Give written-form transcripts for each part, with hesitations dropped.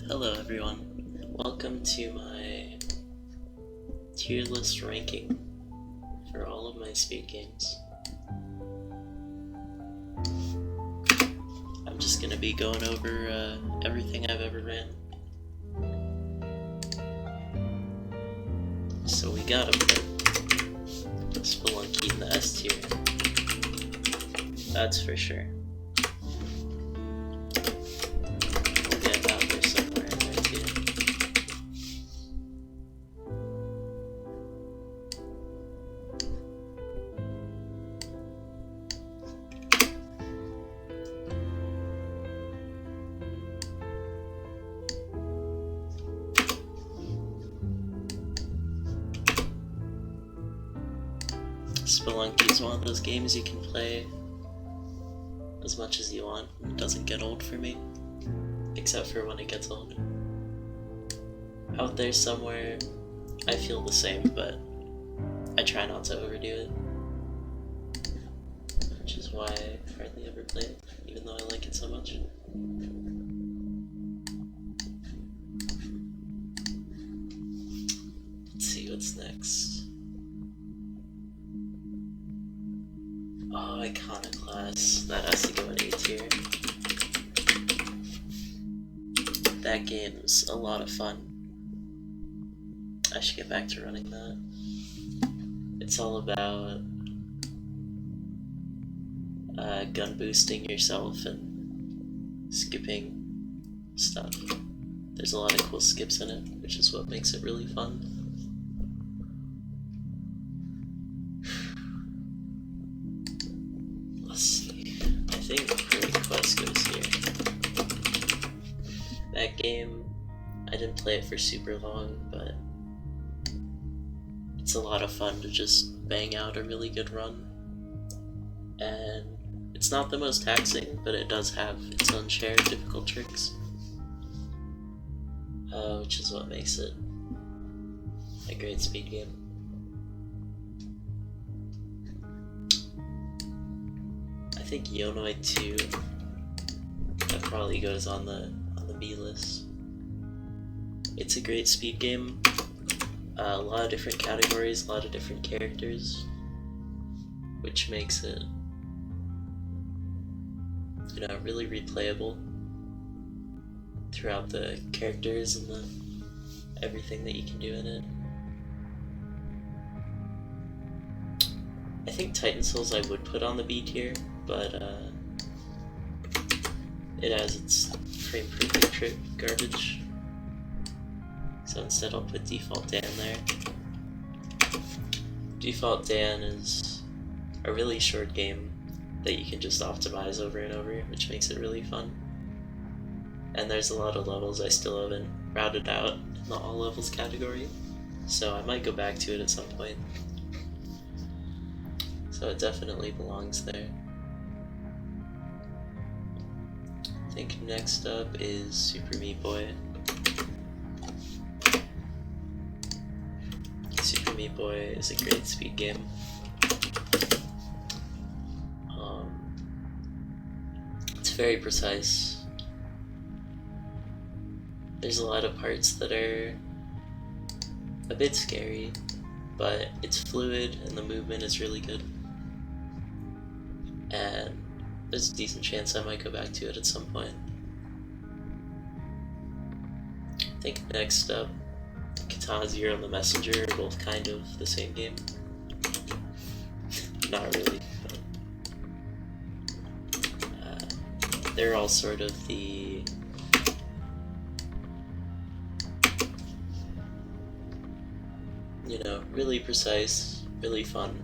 Hello everyone, welcome to my tier list ranking for all of my speed games. I'm just gonna be going over everything I've ever ran. So we gotta put Spelunky in the S tier, that's for sure. We'll get out there somewhere in there too. Spelunky is one of those games you can play as much as you want. It doesn't get old for me, except for when it gets old. Out there somewhere, I feel the same, but I try not to overdo it, which is why I hardly ever play it, even though I like it so much. Let's see what's next. Oh, Iconoclast. That has to go in A tier. That game's a lot of fun. I should get back to running that. It's all about gun boosting yourself and skipping stuff. There's a lot of cool skips in it, which is what makes it really fun. Let's see, I think Great Quest goes here. That game, I didn't play it for super long, but it's a lot of fun to just bang out a really good run. And it's not the most taxing, but it does have its own share of difficult tricks. Which is what makes it a great speed game. I think Yonoid 2 that probably goes on the B list. It's a great speed game. A lot of different categories, a lot of different characters, which makes it, you know, really replayable throughout the characters and the everything that you can do in it. I think Titan Souls I would put on the B tier, but it has its frame perfect trick garbage. So instead I'll put Default Dan there. Default Dan is a really short game that you can just optimize over and over, which makes it really fun. And there's a lot of levels I still haven't routed out in the all levels category, so I might go back to it at some point. So it definitely belongs there. I think next up is Super Meat Boy. Super Meat Boy is a great speed game. It's very precise. There's a lot of parts that are a bit scary, but it's fluid and the movement is really good. And there's a decent chance I might go back to it at some point. I think next up, Katana Zero and the Messenger are both kind of the same game. Not really, but they're all sort of the really precise, really fun.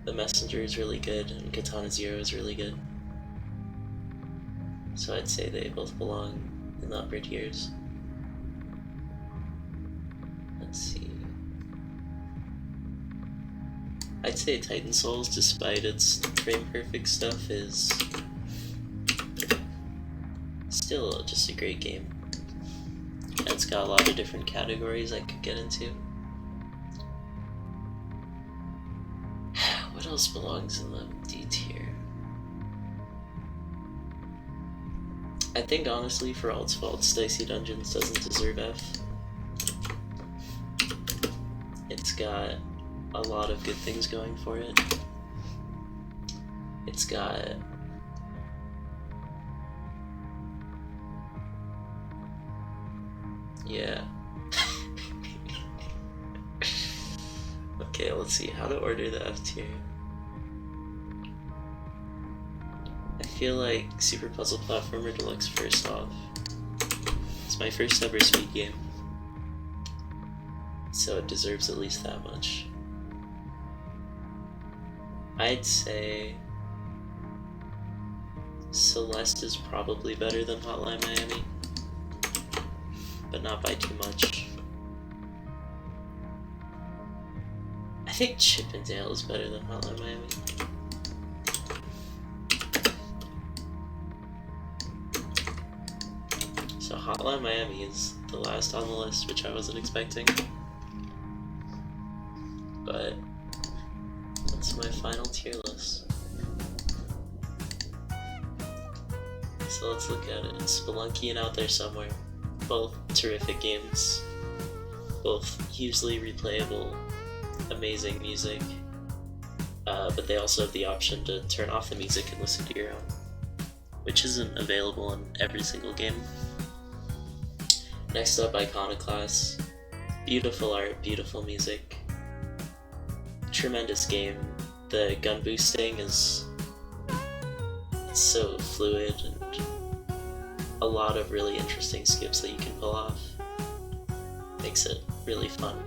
The Messenger is really good, and Katana Zero is really good. So I'd say they both belong in the upper tiers. Let's see. I'd say Titan Souls, despite its frame perfect stuff, is still just a great game. And it's got a lot of different categories I could get into. What else belongs in the D tier? I think honestly, for all its faults, Dicey Dungeons doesn't deserve F. It's got a lot of good things going for it. It's got yeah. Okay, let's see how to order the F tier. I feel like Super Puzzle Platformer Deluxe first off. It's my first ever speed game, so it deserves at least that much. I'd say Celeste is probably better than Hotline Miami, but not by too much. I think Chip and Dale is better than Hotline Miami. So Hotline Miami is the last on the list, which I wasn't expecting. But that's my final tier list. So let's look at it. Spelunky and Out There Somewhere. Both terrific games. Both hugely replayable, amazing music. But they also have the option to turn off the music and listen to your own, which isn't available in every single game. Next up, Iconoclast. Beautiful art, beautiful music. Tremendous game. The gun boosting is so fluid and a lot of really interesting skips that you can pull off. Makes it really fun.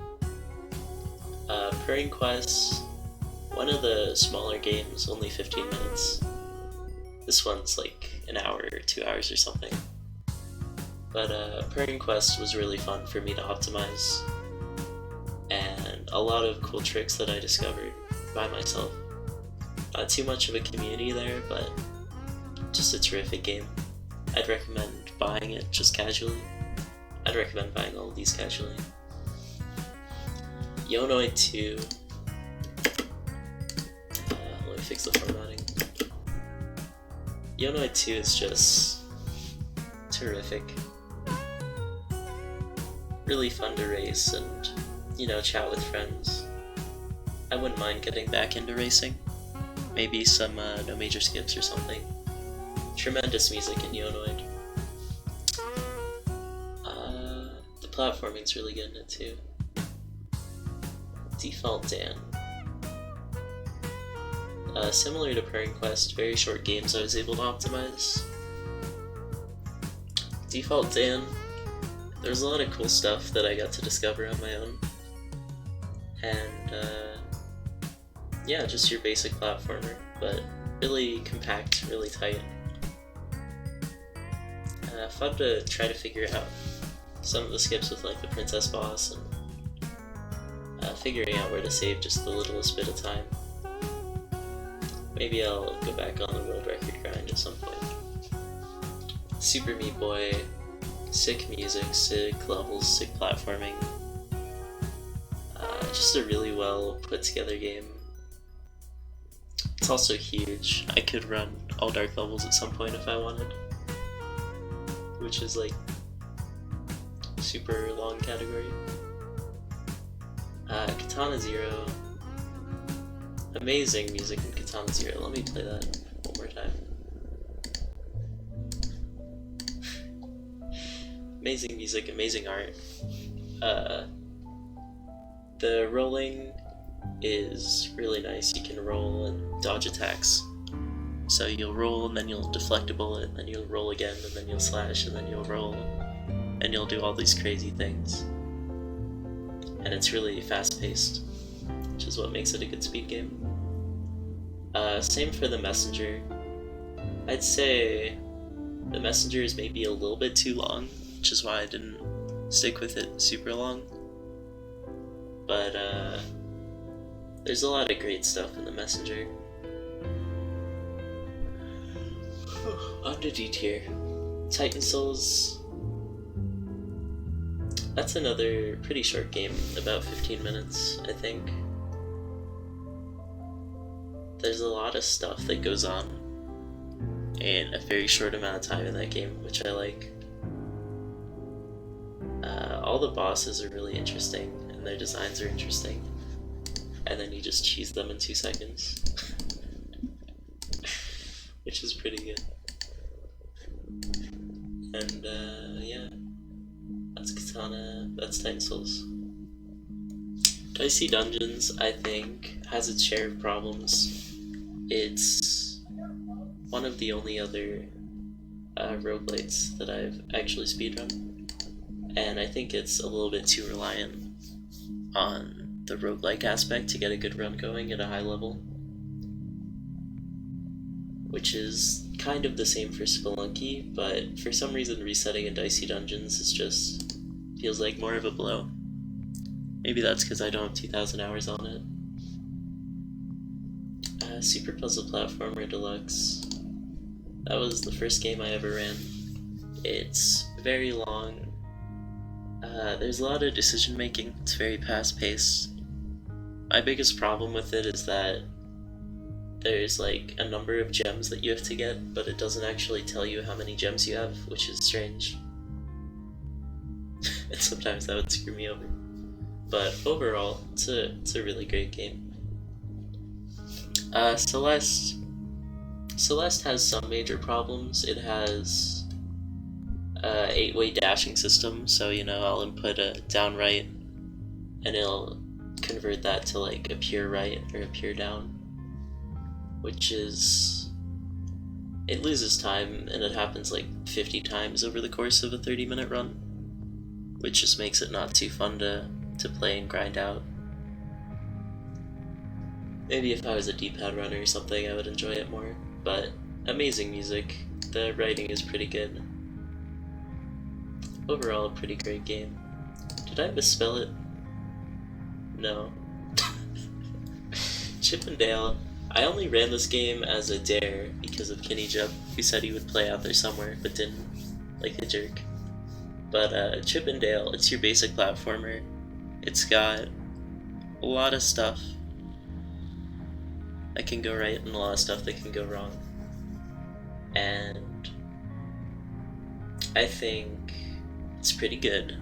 Purring Quest, one of the smaller games, only 15 minutes. This one's like an hour or 2 hours or something. But Purring Quest was really fun for me to optimize, and a lot of cool tricks that I discovered by myself. Not too much of a community there, but just a terrific game. I'd recommend buying it just casually. I'd recommend buying all of these casually. Yonoid 2. Let me fix the formatting. Yonoid 2 is just terrific. Really fun to race and, chat with friends. I wouldn't mind getting back into racing. Maybe some no major skips or something. Tremendous music in Yonoid. The platforming's really good in it too. Default Dan. Similar to Purring Quest, very short games I was able to optimize. Default Dan, there's a lot of cool stuff that I got to discover on my own. And yeah, just your basic platformer, but really compact, really tight. Fun to try to figure out some of the skips with like the Princess Boss and figuring out where to save just the littlest bit of time. Maybe I'll go back on the world record grind at some point. Super Meat Boy, sick music, sick levels, sick platforming. Just a really well put together game. It's also huge. I could run all dark levels at some point if I wanted, which is like super long category. Katana Zero. Amazing music in Katana Zero. Let me play that one more time. Amazing music, amazing art. The rolling is really nice. You can roll and dodge attacks. So you'll roll and then you'll deflect a bullet, and then you'll roll again, and then you'll slash, and then you'll roll, and you'll do all these crazy things. And it's really fast-paced, which is what makes it a good speed game. Same for the Messenger. I'd say the Messenger is maybe a little bit too long, which is why I didn't stick with it super long. But there's a lot of great stuff in the Messenger. On to D tier. Titan Souls. That's another pretty short game, about 15 minutes, I think. There's a lot of stuff that goes on. in a very short amount of time in that game, which I like. All the bosses are really interesting, and their designs are interesting. And then you just cheese them in 2 seconds. Which is pretty good. And yeah, that's Katana, that's Titan Souls. Dicey Dungeons, I think, has its share of problems. It's one of the only other roguelites that I've actually speedrun, and I think it's a little bit too reliant on the roguelike aspect to get a good run going at a high level, which is kind of the same for Spelunky, but for some reason resetting in Dicey Dungeons is just feels like more of a blow. Maybe that's because I don't have 2,000 hours on it. Super Puzzle Platformer Deluxe. That was the first game I ever ran. It's very long. There's a lot of decision making. It's very fast paced. My biggest problem with it is that there's like a number of gems that you have to get, but it doesn't actually tell you how many gems you have, which is strange. And sometimes that would screw me over. But overall, it's a really great game. Celeste has some major problems. It has a 8-way dashing system, so you know, I'll input a down right and it'll convert that to like a pure right or a pure down, which is, it loses time, and it happens like 50 times over the course of a 30-minute run, which just makes it not too fun to play and grind out. Maybe if I was a D-pad runner or something, I would enjoy it more, but amazing music. The writing is pretty good. Overall, a pretty great game. Did I misspell it? No. Chip and Dale. I only ran this game as a dare because of Kenny Jupp, who said he would play out there somewhere, but didn't, like a jerk. But Chip and Dale, it's your basic platformer. It's got a lot of stuff that can go right and a lot of stuff that can go wrong. And I think it's pretty good.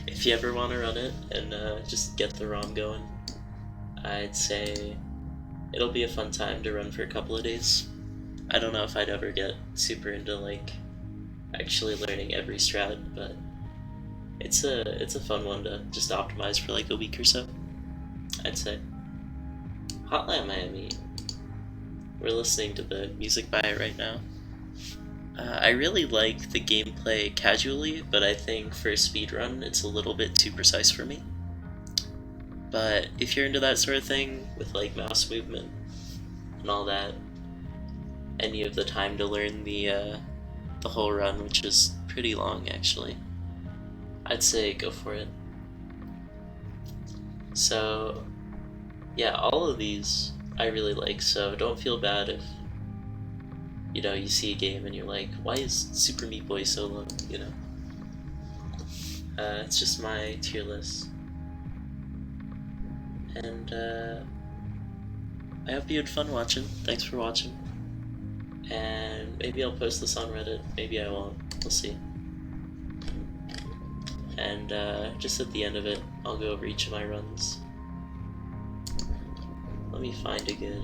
If you ever want to run it and just get the ROM going, I'd say it'll be a fun time to run for a couple of days. I don't know if I'd ever get super into like actually learning every strat, but it's a fun one to just optimize for like a week or so, I'd say. Hotline Miami. We're listening to the music by it right now. I really like the gameplay casually, but I think for a speedrun it's a little bit too precise for me. But if you're into that sort of thing, with like mouse movement and all that, and you have the time to learn the whole run, which is pretty long actually, I'd say go for it. So yeah, all of these I really like, so don't feel bad if, you know, you see a game and you're like, why is Super Meat Boy so low, you know? It's just my tier list. And I hope you had fun watching. Thanks for watching. And maybe I'll post this on Reddit, maybe I won't, we'll see. And just at the end of it, I'll go over each of my runs. Let me find a good...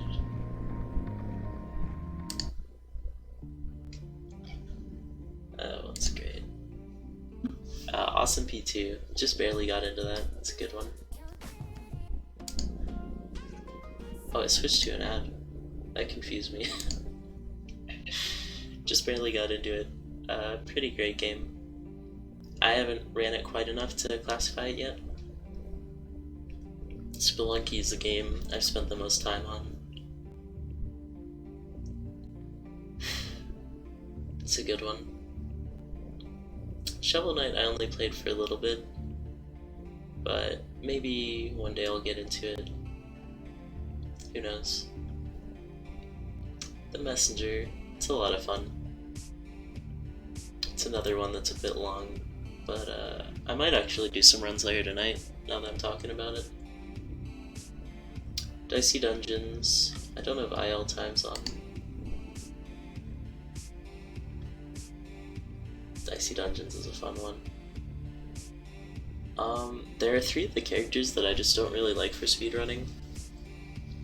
Oh, that's great. Awesome P2, just barely got into that, that's a good one. Oh, I switched to an ad. That confused me. Just barely got into it. Pretty great game. I haven't ran it quite enough to classify it yet. Spelunky is the game I've spent the most time on. It's a good one. Shovel Knight I only played for a little bit, but maybe one day I'll get into it. Who knows? The Messenger, it's a lot of fun. It's another one that's a bit long, but I might actually do some runs later tonight, now that I'm talking about it. Dicey Dungeons, I don't have IL times on. Icy Dungeons is a fun one. There are 3 of the characters that I just don't really like for speedrunning,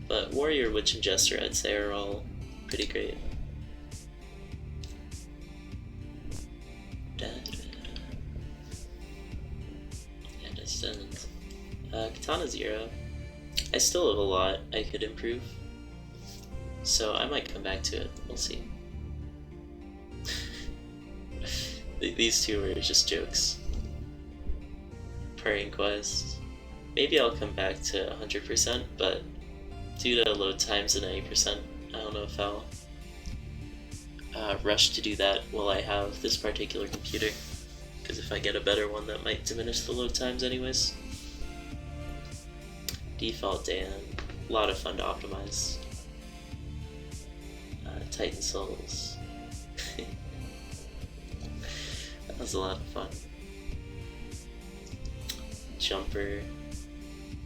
but Warrior, Witch, and Jester I'd say are all pretty great. Yeah, Descendants. Katana Zero. I still have a lot I could improve, so I might come back to it. We'll see. These 2 were just jokes. Purring Quest. Maybe I'll come back to 100%, but due to load times and 90%, I don't know if I'll rush to do that while I have this particular computer, because if I get a better one that might diminish the load times anyways. Default Dan, a lot of fun to optimize. Titan Souls. That was a lot of fun. Jumper.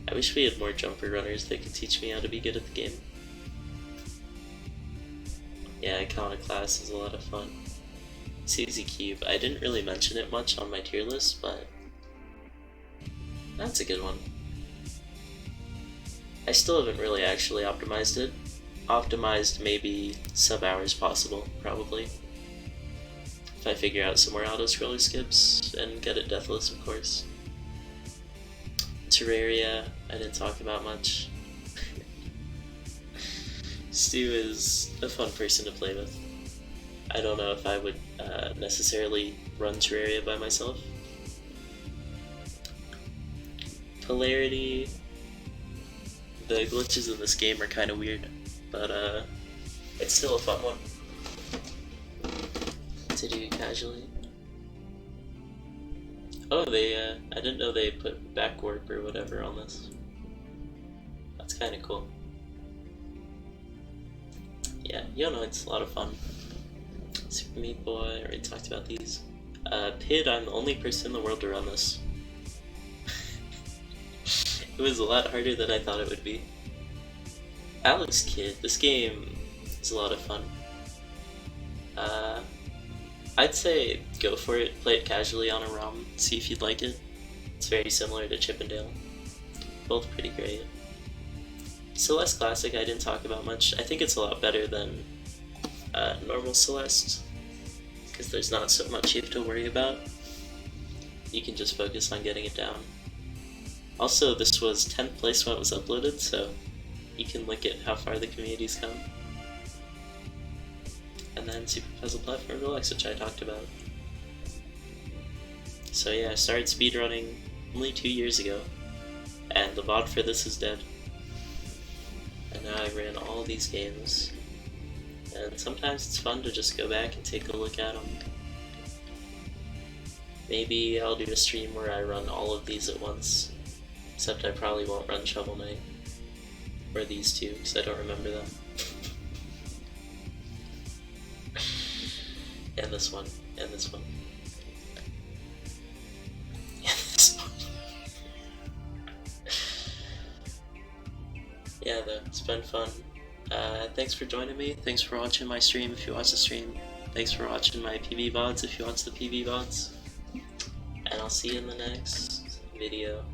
I wish we had more jumper runners that could teach me how to be good at the game. Yeah, Iconoclast is a lot of fun. Suzy Cube. I didn't really mention it much on my tier list, but that's a good one. I still haven't really actually optimized it. Optimized maybe sub-hours possible, probably. If I figure out some more auto-scroller skips and get it deathless, of course. Terraria, I didn't talk about much. Stu is a fun person to play with. I don't know if I would necessarily run Terraria by myself. Polarity. The glitches in this game are kind of weird, but it's still a fun one to do casually. Oh, I didn't know they put back warp or whatever on this. That's kind of cool. Yeah, it's a lot of fun. Super Meat Boy, I already talked about these. Pid, I'm the only person in the world to run this. It was a lot harder than I thought it would be. Alex Kidd, this game is a lot of fun. I'd say go for it, play it casually on a ROM, see if you'd like it. It's very similar to Chippendale. Both pretty great. Celeste Classic I didn't talk about much. I think it's a lot better than normal Celeste, because there's not so much you have to worry about. You can just focus on getting it down. Also, this was 10th place when it was uploaded, so you can look at how far the community's come. And then Super Puzzle Platform Deluxe, which I talked about. So yeah, I started speedrunning only 2 years ago, and the VOD for this is dead. And now I ran all these games, and sometimes it's fun to just go back and take a look at them. Maybe I'll do a stream where I run all of these at once, except I probably won't run Shovel Knight, or these two, because I don't remember them. And this one, and this one. And this one. Yeah, though, it's been fun. Thanks for joining me, thanks for watching my stream if you watch the stream, thanks for watching my PB VODs if you watch the PB VODs, and I'll see you in the next video.